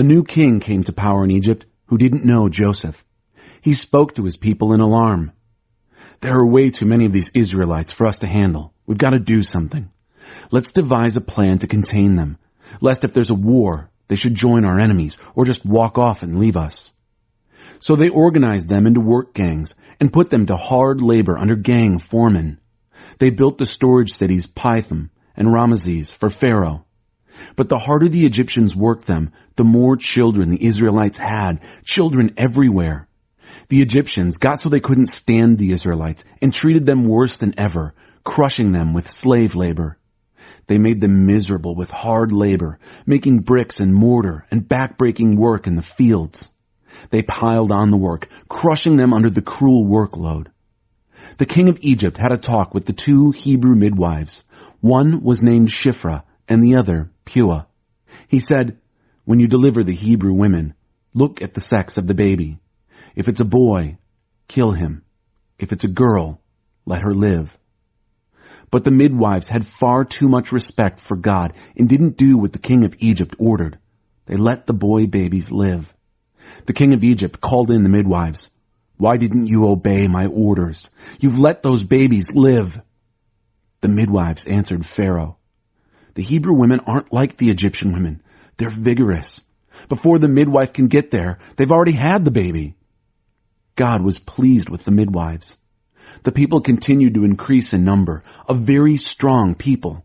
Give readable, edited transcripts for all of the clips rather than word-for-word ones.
A new king came to power in Egypt who didn't know Joseph. He spoke to his people in alarm. There are way too many of these Israelites for us to handle. We've got to do something. Let's devise a plan to contain them, lest if there's a war, they should join our enemies or just walk off and leave us. So they organized them into work gangs and put them to hard labor under gang foremen. They built the storage cities Pithom and Ramesses for Pharaoh. But the harder the Egyptians worked them, the more children the Israelites had, children everywhere. The Egyptians got so they couldn't stand the Israelites and treated them worse than ever, crushing them with slave labor. They made them miserable with hard labor, making bricks and mortar and backbreaking work in the fields. They piled on the work, crushing them under the cruel workload. The king of Egypt had a talk with the two Hebrew midwives. One was named Shiphrah and the other Puah. He said, "When you deliver the Hebrew women, look at the sex of the baby. If it's a boy, kill him. If it's a girl, let her live." But the midwives had far too much respect for God and didn't do what the king of Egypt ordered. They let the boy babies live. The king of Egypt called in the midwives. "Why didn't you obey my orders? You've let those babies live." The midwives answered Pharaoh, "The Hebrew women aren't like the Egyptian women. They're vigorous. Before the midwife can get there, they've already had the baby." God was pleased with the midwives. The people continued to increase in number, a very strong people.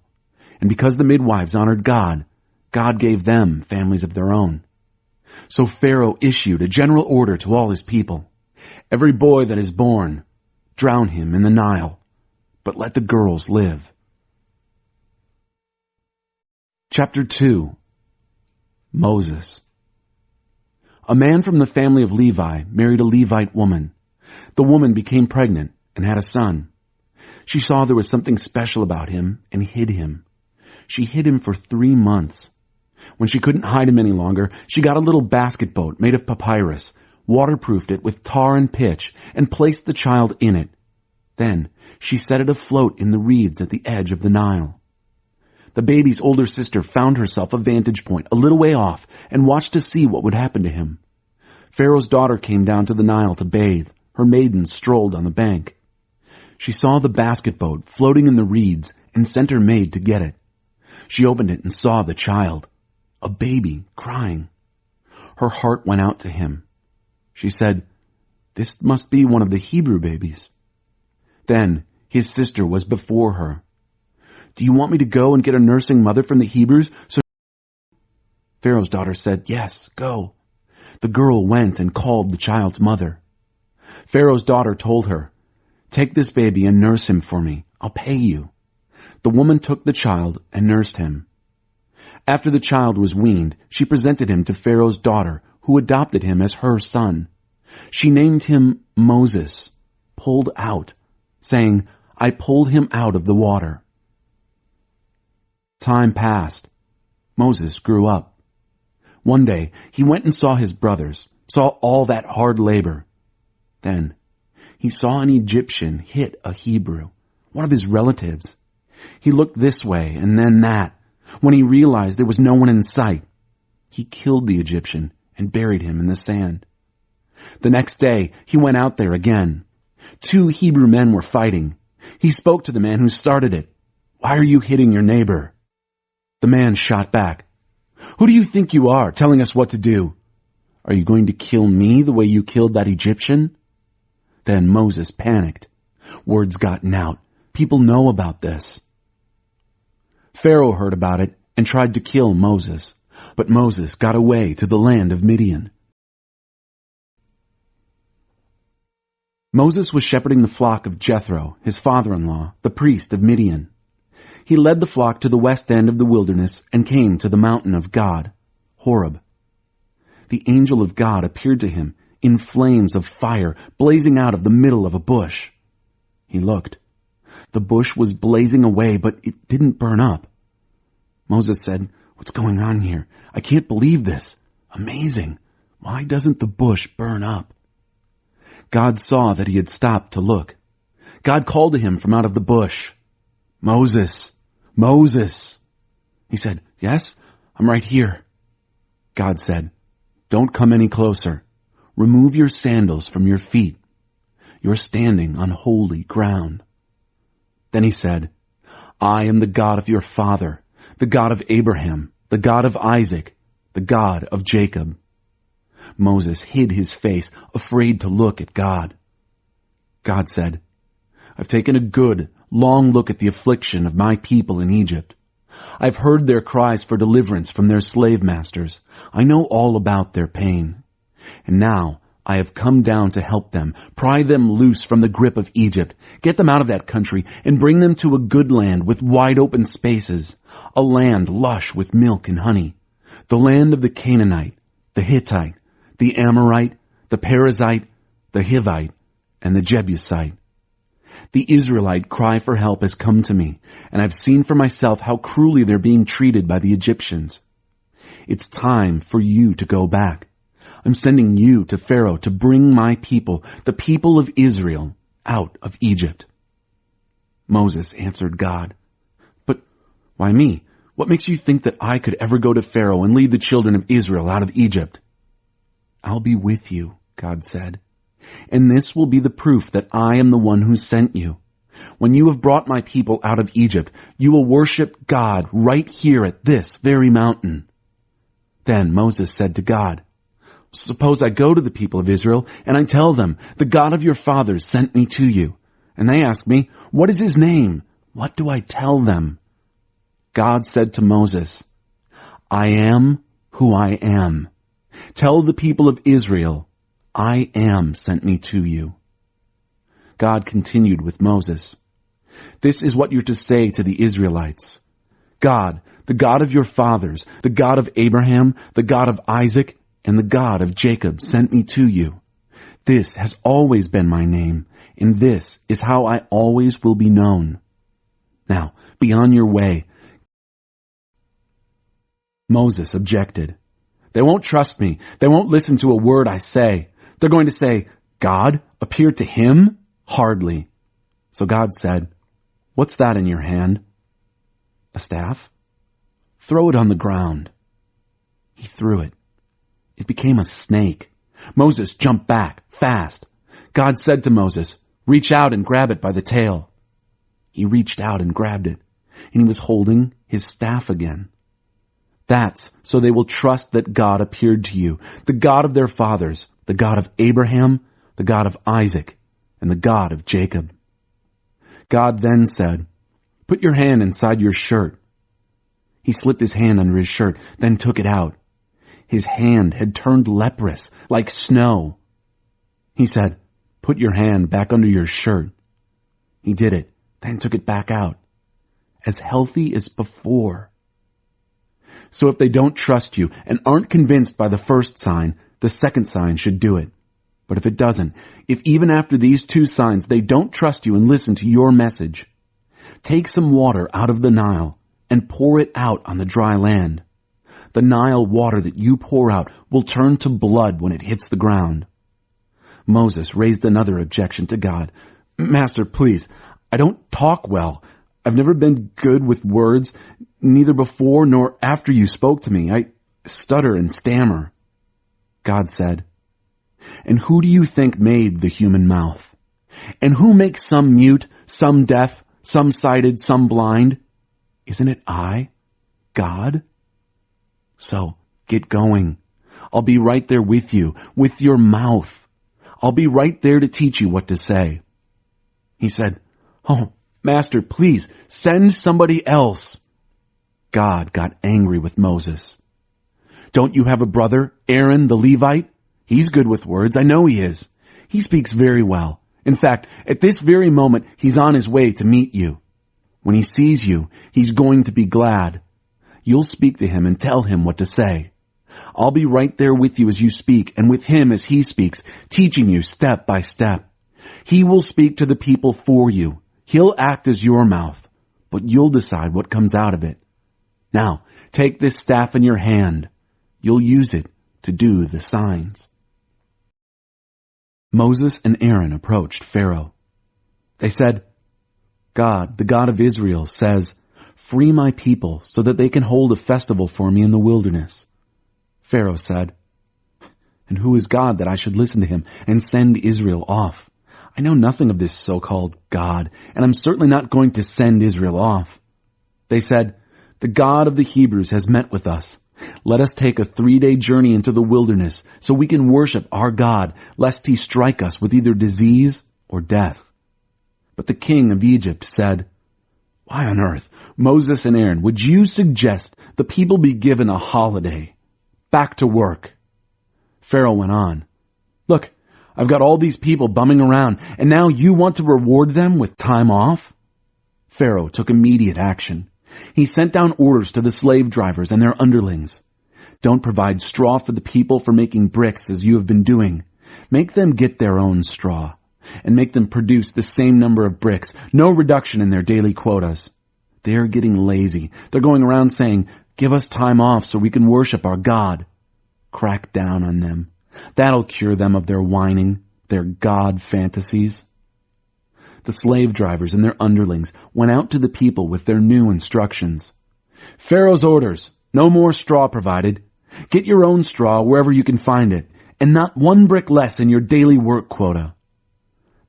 And because the midwives honored God, God gave them families of their own. So Pharaoh issued a general order to all his people. "Every boy that is born, drown him in the Nile, but let the girls live." Chapter 2. Moses. A man from the family of Levi married a Levite woman. The woman became pregnant and had a son. She saw there was something special about him and hid him. She hid him for 3 months. When she couldn't hide him any longer, she got a little basket boat made of papyrus, waterproofed it with tar and pitch, and placed the child in it. Then she set it afloat in the reeds at the edge of the Nile. The baby's older sister found herself a vantage point a little way off and watched to see what would happen to him. Pharaoh's daughter came down to the Nile to bathe. Her maidens strolled on the bank. She saw the basket boat floating in the reeds and sent her maid to get it. She opened it and saw the child, a baby, crying. Her heart went out to him. She said, "This must be one of the Hebrew babies." Then his sister was before her. "Do you want me to go and get a nursing mother from the Hebrews?" Pharaoh's daughter said, "Yes, go." The girl went and called the child's mother. Pharaoh's daughter told her, "Take this baby and nurse him for me. I'll pay you." The woman took the child and nursed him. After the child was weaned, she presented him to Pharaoh's daughter, who adopted him as her son. She named him Moses, pulled out, saying, "I pulled him out of the water." Time passed. Moses grew up. One day, he went and saw his brothers, saw all that hard labor. Then, he saw an Egyptian hit a Hebrew, one of his relatives. He looked this way and then that. When he realized there was no one in sight, he killed the Egyptian and buried him in the sand. The next day, he went out there again. 2 Hebrew men were fighting. He spoke to the man who started it. "Why are you hitting your neighbor?" The man shot back, "Who do you think you are, telling us what to do? Are you going to kill me the way you killed that Egyptian?" Then Moses panicked. Word's gotten out. People know about this. Pharaoh heard about it and tried to kill Moses, but Moses got away to the land of Midian. Moses was shepherding the flock of Jethro, his father-in-law, the priest of Midian. He led the flock to the west end of the wilderness and came to the mountain of God, Horeb. The angel of God appeared to him in flames of fire blazing out of the middle of a bush. He looked. The bush was blazing away, but it didn't burn up. Moses said, "What's going on here? I can't believe this. Amazing. Why doesn't the bush burn up?" God saw that he had stopped to look. God called to him from out of the bush, "Moses, Moses." He said, "Yes, I'm right here." God said, Don't come any closer. Remove your sandals from your feet. You're standing on holy ground." Then he said, "I am the God of your father, the God of Abraham, the God of Isaac, the God of Jacob." Moses hid his face, afraid to look at God. God said, "I've taken a good, long look at the affliction of my people in Egypt. I've heard their cries for deliverance from their slave masters. I know all about their pain. And now I have come down to help them, pry them loose from the grip of Egypt, get them out of that country, and bring them to a good land with wide open spaces, a land lush with milk and honey, the land of the Canaanite, the Hittite, the Amorite, the Perizzite, the Hivite, and the Jebusite. The Israelite cry for help has come to me, and I've seen for myself how cruelly they're being treated by the Egyptians. It's time for you to go back. I'm sending you to Pharaoh to bring my people, the people of Israel, out of Egypt." Moses answered God, "But why me? What makes you think that I could ever go to Pharaoh and lead the children of Israel out of Egypt?" "I'll be with you," God said, "and this will be the proof that I am the one who sent you. When you have brought my people out of Egypt, you will worship God right here at this very mountain." Then Moses said to God, "Suppose I go to the people of Israel and I tell them, 'The God of your fathers sent me to you.' And they ask me, 'What is his name?' What do I tell them?" God said to Moses, "I am who I am. Tell the people of Israel, I am sent me to you." God continued with Moses, "This is what you're to say to the Israelites. God, the God of your fathers, the God of Abraham, the God of Isaac, and the God of Jacob sent me to you. This has always been my name, and this is how I always will be known. Now, be on your way." Moses objected. "They won't trust me. They won't listen to a word I say. They're going to say, 'God appeared to him?' Hardly." So God said, "What's that in your hand?" "A staff." "Throw it on the ground." He threw it. It became a snake. Moses jumped back, fast. God said to Moses, "Reach out and grab it by the tail." He reached out and grabbed it, and he was holding his staff again. "That's so they will trust that God appeared to you, the God of their fathers, the God of Abraham, the God of Isaac, and the God of Jacob." God then said, "Put your hand inside your shirt." He slipped his hand under his shirt, then took it out. His hand had turned leprous, like snow. He said, "Put your hand back under your shirt." He did it, then took it back out, as healthy as before. So if they don't trust you and aren't convinced by the first sign, the second sign should do it. But if it doesn't, if even after these two signs they don't trust you and listen to your message, take some water out of the Nile and pour it out on the dry land. The Nile water that you pour out will turn to blood when it hits the ground. Moses raised another objection to God. "Master, please, I don't talk well. I've never been good with words, neither before nor after you spoke to me. I stutter and stammer." God said, "And who do you think made the human mouth? And who makes some mute, some deaf, some sighted, some blind? Isn't it I, God? So get going. I'll be right there with you, with your mouth. I'll be right there to teach you what to say." He said, "Oh, Master, please send somebody else." God got angry with Moses. "Don't you have a brother, Aaron the Levite? He's good with words. I know he is. He speaks very well. In fact, at this very moment, he's on his way to meet you. When he sees you, he's going to be glad. You'll speak to him and tell him what to say. I'll be right there with you as you speak and with him as he speaks, teaching you step by step. He will speak to the people for you. He'll act as your mouth, but you'll decide what comes out of it. Now, take this staff in your hand. You'll use it to do the signs." Moses and Aaron approached Pharaoh. They said, "God, the God of Israel, says, 'Free my people so that they can hold a festival for me in the wilderness.'" Pharaoh said, And who is God that I should listen to him and send Israel off? I know nothing of this so-called God, and I'm certainly not going to send Israel off." They said, "The God of the Hebrews has met with us. Let us take a 3-day journey into the wilderness so we can worship our God, lest he strike us with either disease or death." But the king of Egypt said, "Why on earth, Moses and Aaron, would you suggest the people be given a holiday? Back to work." Pharaoh went on, "Look, I've got all these people bumming around, and now you want to reward them with time off?" Pharaoh took immediate action. He sent down orders to the slave drivers and their underlings. "Don't provide straw for the people for making bricks as you have been doing. Make them get their own straw, and make them produce the same number of bricks, no reduction in their daily quotas. They're getting lazy. They're going around saying, 'Give us time off so we can worship our God.' Crack down on them. That'll cure them of their whining, their God fantasies." The slave drivers and their underlings went out to the people with their new instructions. "Pharaoh's orders, no more straw provided. Get your own straw wherever you can find it, and not one brick less in your daily work quota."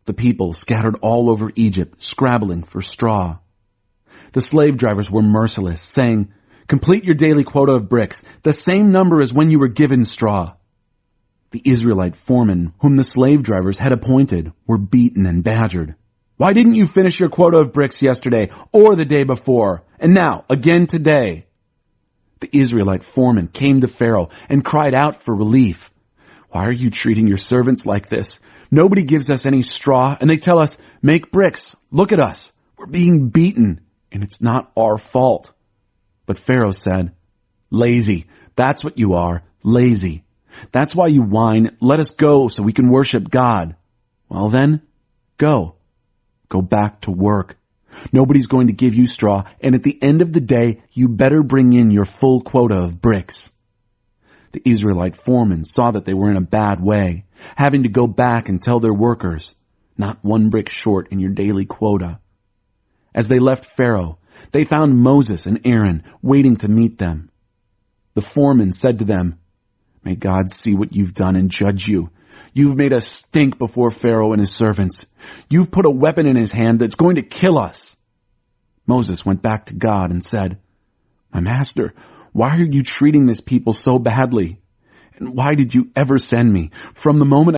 The people scattered all over Egypt, scrabbling for straw. The slave drivers were merciless, saying, "Complete your daily quota of bricks, the same number as when you were given straw." The Israelite foremen, whom the slave drivers had appointed, were beaten and badgered. "Why didn't you finish your quota of bricks yesterday or the day before, and now again today?" The Israelite foreman came to Pharaoh and cried out for relief. "Why are you treating your servants like this? Nobody gives us any straw, and they tell us, 'Make bricks. Look at us. We're being beaten, and it's not our fault.'" But Pharaoh said, "Lazy. That's what you are. Lazy. That's why you whine, 'Let us go so we can worship God.' Well then, go. Go back to work. Nobody's going to give you straw, and at the end of the day, you better bring in your full quota of bricks." The Israelite foremen saw that they were in a bad way, having to go back and tell their workers, "Not one brick short in your daily quota." As they left Pharaoh, they found Moses and Aaron waiting to meet them. The foreman said to them, "May God see what you've done and judge you. You've made us stink before Pharaoh and his servants. You've put a weapon in his hand that's going to kill us." Moses went back to God and said, "My master, why are you treating this people so badly? And why did you ever send me? From the moment